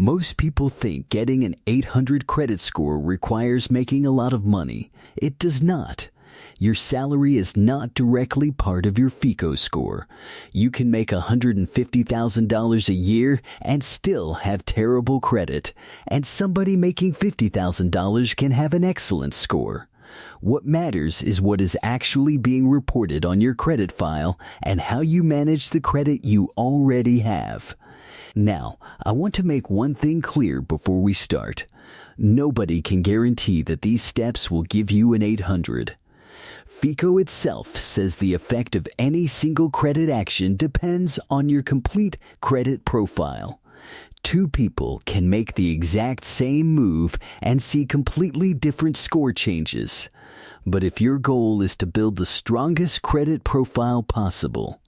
Most people think getting an 800 credit score requires making a lot of money. It does not. Your salary is not directly part of your FICO score. You can make $150,000 a year and still have terrible credit, and somebody making $50,000 can have an excellent score. What matters is what is actually being reported on your credit file and how you manage the credit you already have. Now, I want to make one thing clear before we start. Nobody can guarantee that these steps will give you an 800. FICO itself says the effect of any single credit action depends on your complete credit profile. Two people can make the exact same move and see completely different score changes. But if your goal is to build the strongest credit profile possible,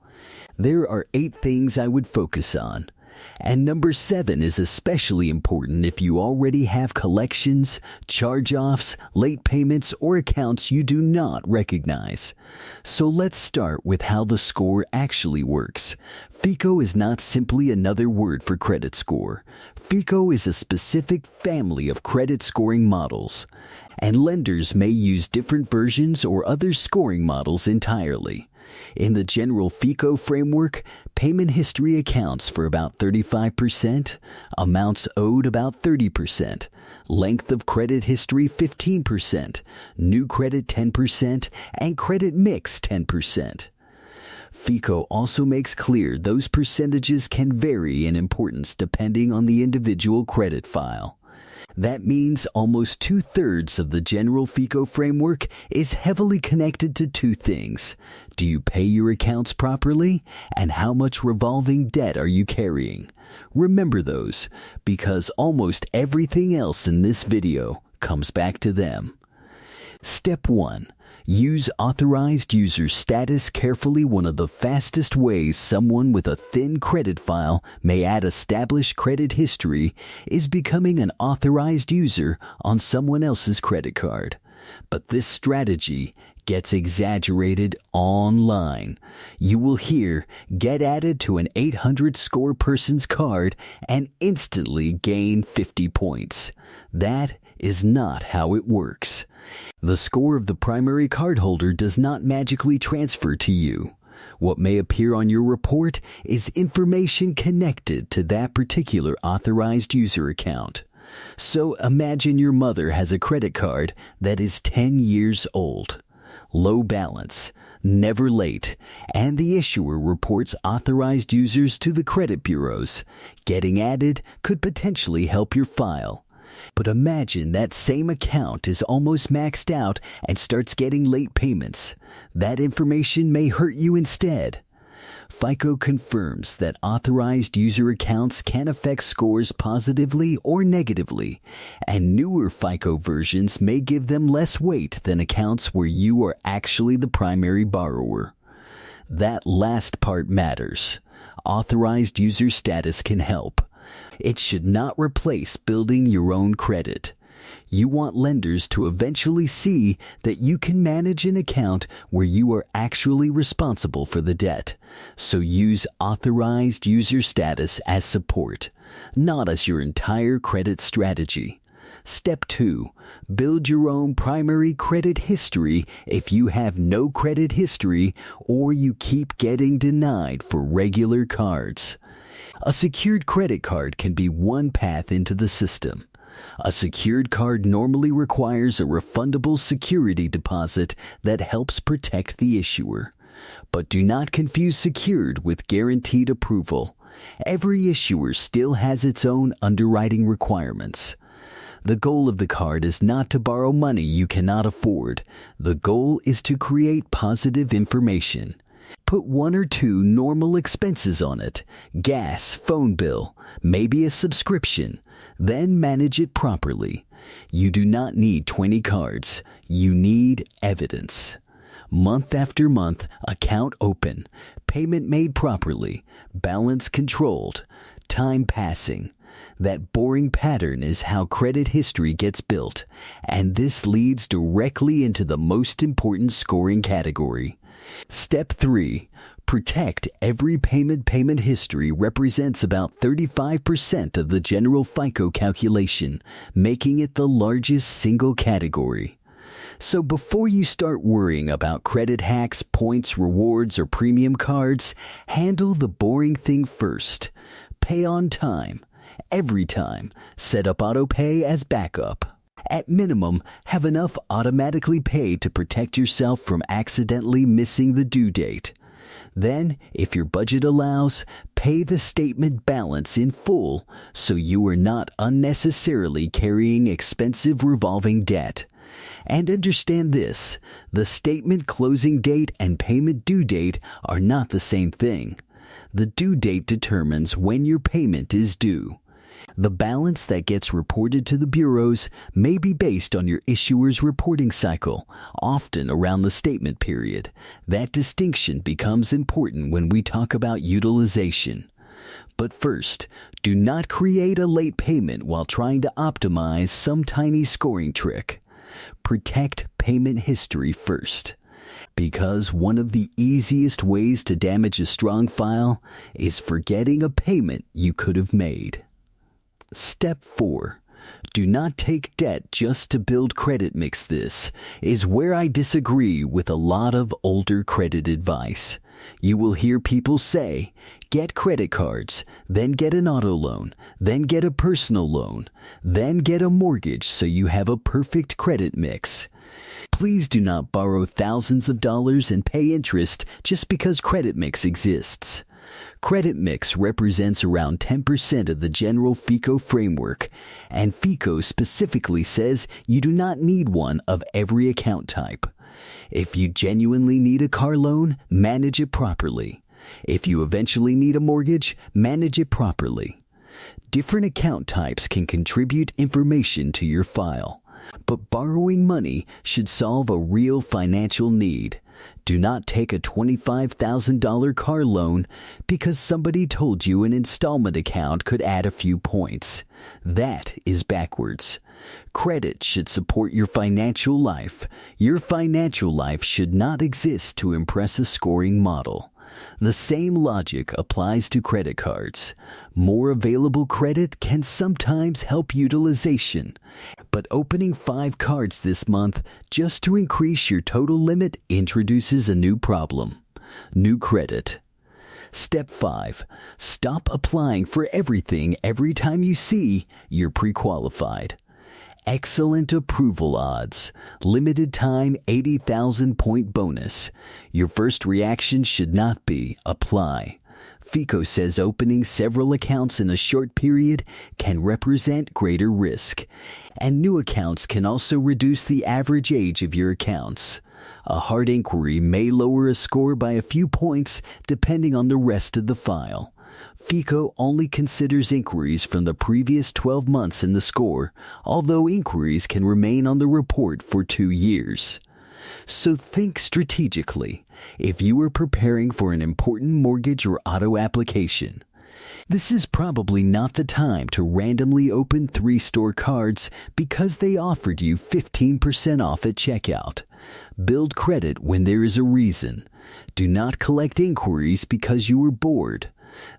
there are 8 things I would focus on. And number 7 is especially important if you already have collections, charge-offs, late payments, or accounts you do not recognize. So let's start with how the score actually works. FICO is not simply another word for credit score. FICO is a specific family of credit scoring models, and lenders may use different versions or other scoring models entirely. In the general FICO framework, payment history accounts for about 35%, amounts owed about 30%, length of credit history 15%, new credit 10%, and credit mix 10%. FICO also makes clear those percentages can vary in importance depending on the individual credit file. That means almost 2/3 of the general FICO framework is heavily connected to 2 things. Do you pay your accounts properly? And how much revolving debt are you carrying? Remember those, because almost everything else in this video comes back to them. Step 1. Use authorized user status carefully. One of the fastest ways someone with a thin credit file may add established credit history is becoming an authorized user on someone else's credit card. But this strategy gets exaggerated online. You will hear, get added to an 800 score person's card and instantly gain 50 points. That is not how it works. The score of the primary cardholder does not magically transfer to you. What may appear on your report is information connected to that particular authorized user account. So imagine your mother has a credit card that is 10 years old, low balance, never late, and the issuer reports authorized users to the credit bureaus. Getting added could potentially help your file. But imagine that same account is almost maxed out and starts getting late payments. That information may hurt you instead. FICO confirms that authorized user accounts can affect scores positively or negatively, and newer FICO versions may give them less weight than accounts where you are actually the primary borrower. That last part matters. Authorized user status can help. It should not replace building your own credit. You want lenders to eventually see that you can manage an account where you are actually responsible for the debt. So use authorized user status as support, not as your entire credit strategy. Step 2. Build your own primary credit history if you have no credit history or you keep getting denied for regular cards. A secured credit card can be one path into the system. A secured card normally requires a refundable security deposit that helps protect the issuer. But do not confuse secured with guaranteed approval. Every issuer still has its own underwriting requirements. The goal of the card is not to borrow money you cannot afford. The goal is to create positive information. Put 1 or 2 normal expenses on it, gas, phone bill, maybe a subscription, then manage it properly. You do not need 20 cards, you need evidence. Month after month, account open, payment made properly, balance controlled, time passing. That boring pattern is how credit history gets built, and this leads directly into the most important scoring category. Step 3. Protect every payment history represents about 35% of the general FICO calculation, making it the largest single category. So before you start worrying about credit hacks, points, rewards, or premium cards, handle the boring thing first. Pay on time. Every time. Set up auto pay as backup. At minimum, have enough automatically paid to protect yourself from accidentally missing the due date. Then, if your budget allows, pay the statement balance in full so you are not unnecessarily carrying expensive revolving debt. And understand this, the statement closing date and payment due date are not the same thing. The due date determines when your payment is due. The balance that gets reported to the bureaus may be based on your issuer's reporting cycle, often around the statement period. That distinction becomes important when we talk about utilization. But first, do not create a late payment while trying to optimize some tiny scoring trick. Protect payment history first. Because one of the easiest ways to damage a strong file is forgetting a payment you could have made. Step 4. Do not take debt just to build credit mix. This is where I disagree with a lot of older credit advice. You will hear people say, get credit cards, then get an auto loan, then get a personal loan, then get a mortgage so you have a perfect credit mix. Please do not borrow thousands of dollars and pay interest just because credit mix exists. Credit mix represents around 10% of the general FICO framework, and FICO specifically says you do not need one of every account type. If you genuinely need a car loan, manage it properly. If you eventually need a mortgage, manage it properly. Different account types can contribute information to your file, but borrowing money should solve a real financial need. Do not take a $25,000 car loan because somebody told you an installment account could add a few points. That is backwards. Credit should support your financial life. Your financial life should not exist to impress a scoring model. The same logic applies to credit cards. More available credit can sometimes help utilization, but opening 5 cards this month just to increase your total limit introduces a new problem. New credit. Step 5. Stop applying for everything every time you see you're pre-qualified. Excellent approval odds. Limited time 80,000 point bonus. Your first reaction should not be apply. FICO says opening several accounts in a short period can represent greater risk. And new accounts can also reduce the average age of your accounts. A hard inquiry may lower a score by a few points depending on the rest of the file. FICO only considers inquiries from the previous 12 months in the score, although inquiries can remain on the report for 2 years. So think strategically if you are preparing for an important mortgage or auto application. This is probably not the time to randomly open 3-store cards because they offered you 15% off at checkout. Build credit when there is a reason. Do not collect inquiries because you were bored.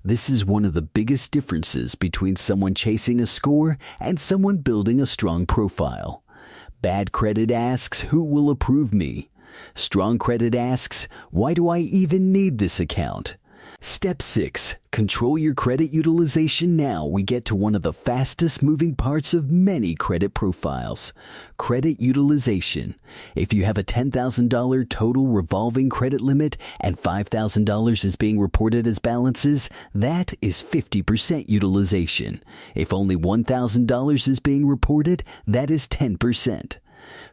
This is one of the biggest differences between someone chasing a score and someone building a strong profile. Bad credit asks, who will approve me? Strong credit asks, why do I even need this account? Step 6. Control your credit utilization. Now we get to one of the fastest moving parts of many credit profiles. Credit utilization. If you have a $10,000 total revolving credit limit and $5,000 is being reported as balances, that is 50% utilization. If only $1,000 is being reported, that is 10%.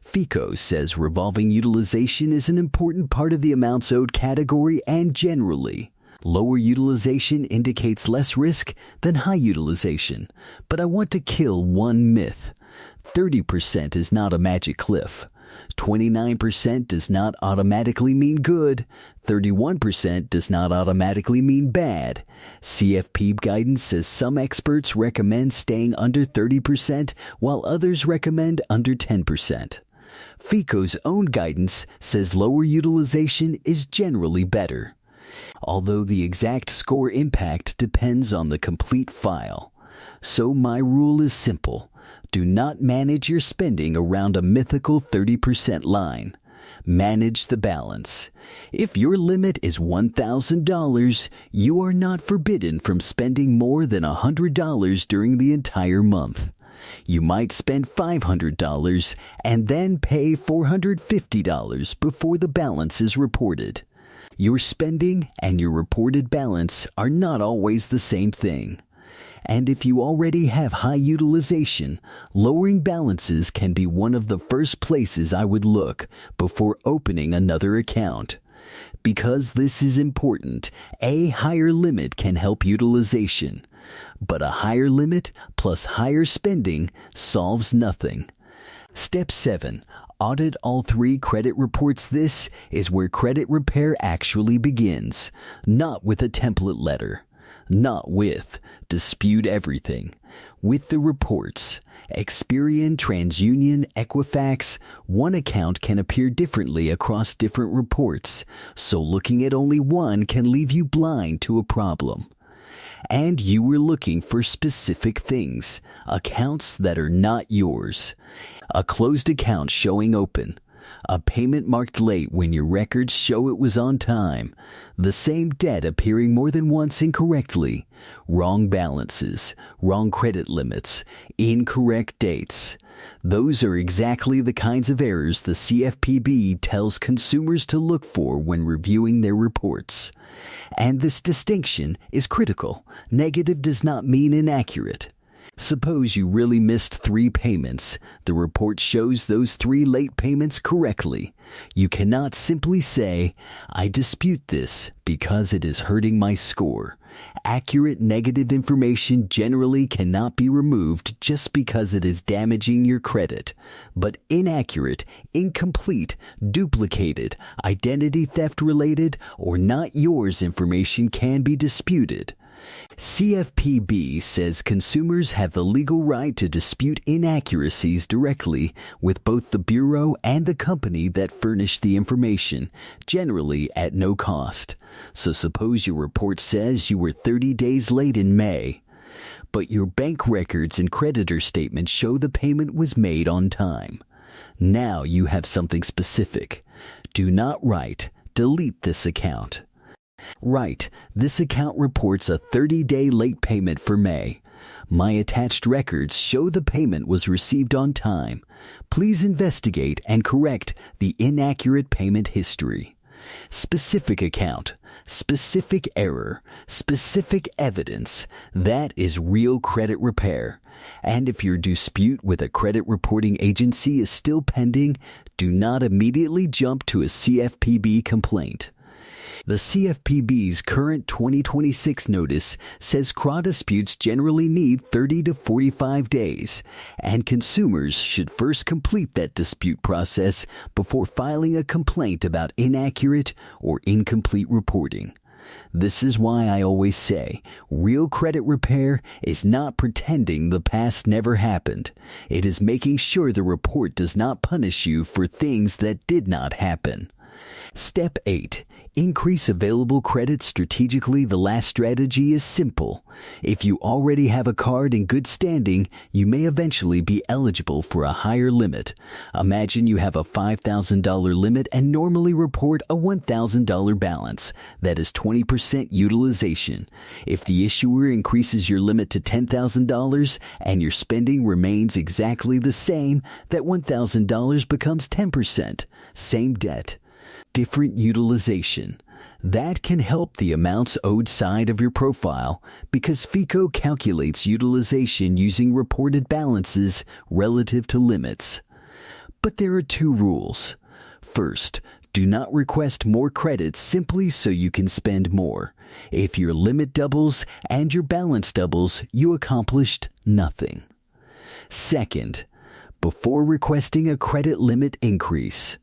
FICO says revolving utilization is an important part of the amounts owed category and generally. Lower utilization indicates less risk than high utilization, but I want to kill one myth. 30% is not a magic cliff. 29% does not automatically mean good. 31% does not automatically mean bad. CFP guidance says some experts recommend staying under 30%, while others recommend under 10%. FICO's own guidance says lower utilization is generally better. although the exact score impact depends on the complete file. So my rule is simple. Do not manage your spending around a mythical 30% line. Manage the balance. If your limit is $1,000, you are not forbidden from spending more than $100 during the entire month. You might spend $500 and then pay $450 before the balance is reported. Your spending and your reported balance are not always the same thing. And if you already have high utilization, lowering balances can be one of the first places I would look before opening another account. Because this is important, a higher limit can help utilization. But a higher limit plus higher spending solves nothing. Step 7. Audit all 3 credit reports. This is where credit repair actually begins, not with a template letter. Not with dispute everything. With the reports. Experian, TransUnion, Equifax, one account can appear differently across different reports, so looking at only one can leave you blind to a problem. And you were looking for specific things, accounts that are not yours. A closed account showing open. A payment marked late when your records show it was on time. The same debt appearing more than once incorrectly. Wrong balances, wrong credit limits, incorrect dates. Those are exactly the kinds of errors the CFPB tells consumers to look for when reviewing their reports. And this distinction is critical. Negative does not mean inaccurate. Suppose you really missed 3 payments. The report shows those 3 late payments correctly. You cannot simply say, I dispute this because it is hurting my score. Accurate negative information generally cannot be removed just because it is damaging your credit. But inaccurate, incomplete, duplicated, identity theft related, or not yours information can be disputed. CFPB says consumers have the legal right to dispute inaccuracies directly with both the Bureau and the company that furnished the information, generally at no cost. So suppose your report says you were 30 days late in May, but your bank records and creditor statements show the payment was made on time. Now you have something specific. Do not write, delete this account. Right, this account reports a 30-day late payment for May. My attached records show the payment was received on time. Please investigate and correct the inaccurate payment history. Specific account, specific error, specific evidence. That is real credit repair. And if your dispute with a credit reporting agency is still pending, do not immediately jump to a CFPB complaint. The CFPB's current 2026 notice says CRA disputes generally need 30 to 45 days, and consumers should first complete that dispute process before filing a complaint about inaccurate or incomplete reporting. This is why I always say, real credit repair is not pretending the past never happened. It is making sure the report does not punish you for things that did not happen. Step 8. Increase available credit strategically. The last strategy is simple. If you already have a card in good standing, you may eventually be eligible for a higher limit. Imagine you have a $5,000 limit and normally report a $1,000 balance. That is 20% utilization. If the issuer increases your limit to $10,000 and your spending remains exactly the same, that $1,000 becomes 10%. Same debt. Different utilization. That can help the amounts owed side of your profile because FICO calculates utilization using reported balances relative to limits. But there are 2 rules. First, do not request more credit simply so you can spend more. If your limit doubles and your balance doubles, you accomplished nothing. Second, before requesting a credit limit increase,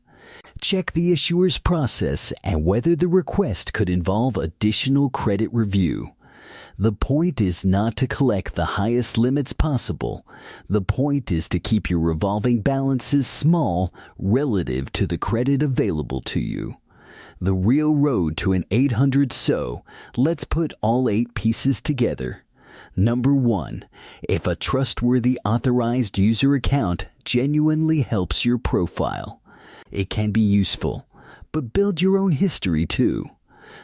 check the issuer's process and whether the request could involve additional credit review. The point is not to collect the highest limits possible. The point is to keep your revolving balances small relative to the credit available to you. The real road to an 800. So, let's put all 8 pieces together. Number 1. If a trustworthy authorized user account genuinely helps your profile, it can be useful, but build your own history too.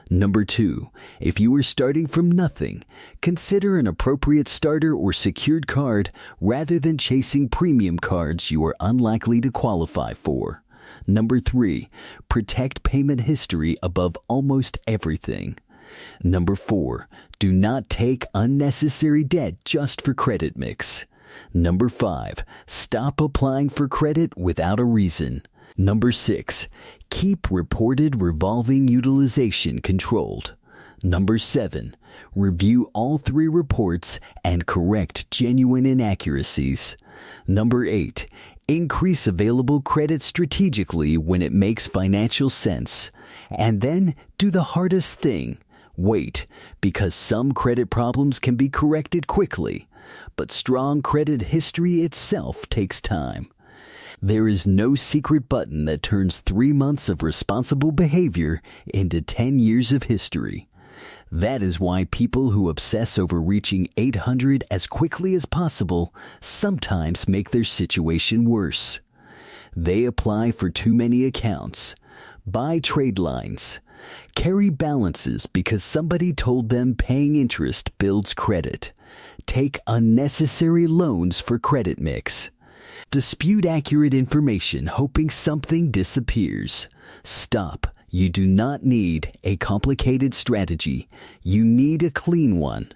Number 2. If you are starting from nothing, consider an appropriate starter or secured card rather than chasing premium cards you are unlikely to qualify for. Number 3. Protect payment history above almost everything. Number 4. Do not take unnecessary debt just for credit mix. Number 5. Stop applying for credit without a reason. Number 6. Keep reported revolving utilization controlled. Number 7. Review all 3 reports and correct genuine inaccuracies. Number 8. Increase available credit strategically when it makes financial sense. And then do the hardest thing. Wait, because some credit problems can be corrected quickly, but strong credit history itself takes time. There is no secret button that turns 3 months of responsible behavior into 10 years of history. That is why people who obsess over reaching 800 as quickly as possible sometimes make their situation worse. They apply for too many accounts, buy trade lines, carry balances because somebody told them paying interest builds credit, take unnecessary loans for credit mix, dispute accurate information hoping something disappears. Stop. You do not need a complicated strategy. You need a clean one.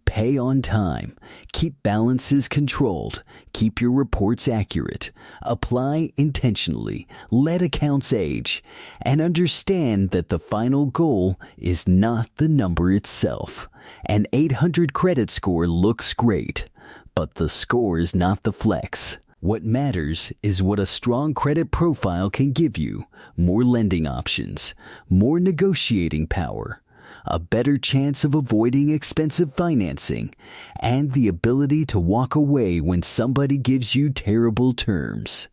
Pay on time. Keep balances controlled. Keep your reports accurate. Apply intentionally. Let accounts age. And understand that the final goal is not the number itself. An 800 credit score looks great, but the score is not the flex. What matters is what a strong credit profile can give you: more lending options, more negotiating power, a better chance of avoiding expensive financing, and the ability to walk away when somebody gives you terrible terms.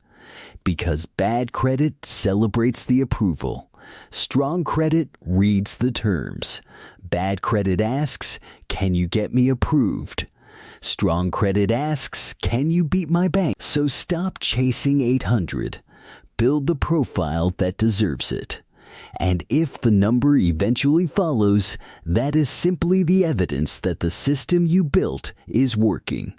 Because bad credit celebrates the approval. Strong credit reads the terms. Bad credit asks, "Can you get me approved?" Strong credit asks, "Can you beat my bank?" So stop chasing 800. Build the profile that deserves it. And if the number eventually follows, that is simply the evidence that the system you built is working.